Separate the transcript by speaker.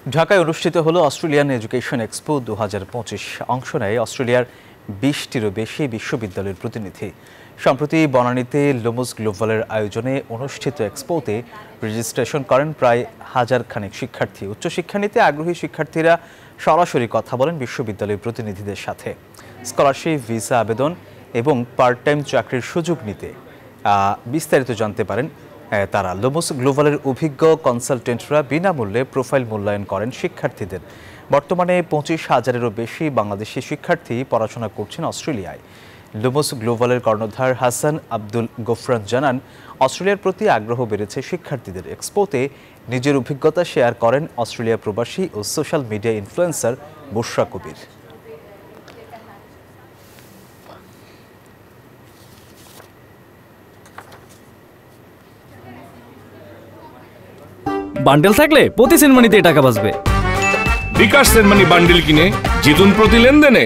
Speaker 1: ঢাকায় অনুষ্ঠিত হলো অস্ট্রেলিয়ান এডুকেশন এক্সপো 2025। অংশ নেয় অস্ট্রেলিয়ার 20টিরও বেশি বিশ্ববিদ্যালয়ের প্রতিনিধি। সম্প্রতি বনানীতে লোমস গ্লোবালের আয়োজনে অনুষ্ঠিত এক্সপোতে রেজিস্ট্রেশন করেন প্রায় 1000 খানেক শিক্ষার্থী। উচ্চশিক্ষা নিতে আগ্রহী শিক্ষার্থীরা সরাসরি কথা বলেন বিশ্ববিদ্যালয়ের প্রতিনিধিদের সাথে। স্কলারশিপ, ভিসা আবেদন এবং পার্ট টাইম চাকরির সুযোগ নিতে বিস্তারিত জানতে পারেন তারা। লোমস গ্লোবালের অভিজ্ঞ কনসালটেন্টরা বিনামূল্যে প্রোফাইল মূল্যায়ন করেন শিক্ষার্থীদের। বর্তমানে 25,000-এরও বেশি বাংলাদেশি শিক্ষার্থী পড়াশোনা করছেন অস্ট্রেলিয়ায়। লোমস গ্লোবালের কর্ণধার হাসান আব্দুল গফরান জানান, অস্ট্রেলিয়ার প্রতি আগ্রহ বেড়েছে শিক্ষার্থীদের। এক্সপোতে নিজের অভিজ্ঞতা শেয়ার করেন অস্ট্রেলিয়া প্রবাসী ও সোশ্যাল মিডিয়া ইনফ্লুয়েন্সার বুশরা কবির।
Speaker 2: বান্ডেল থাকলে প্রতি সেনমানিতে টাকা বাঁচবে।
Speaker 3: বিকাশ সেনমানি বান্ডেল কিনে জিতুন প্রতি লেনদেনে।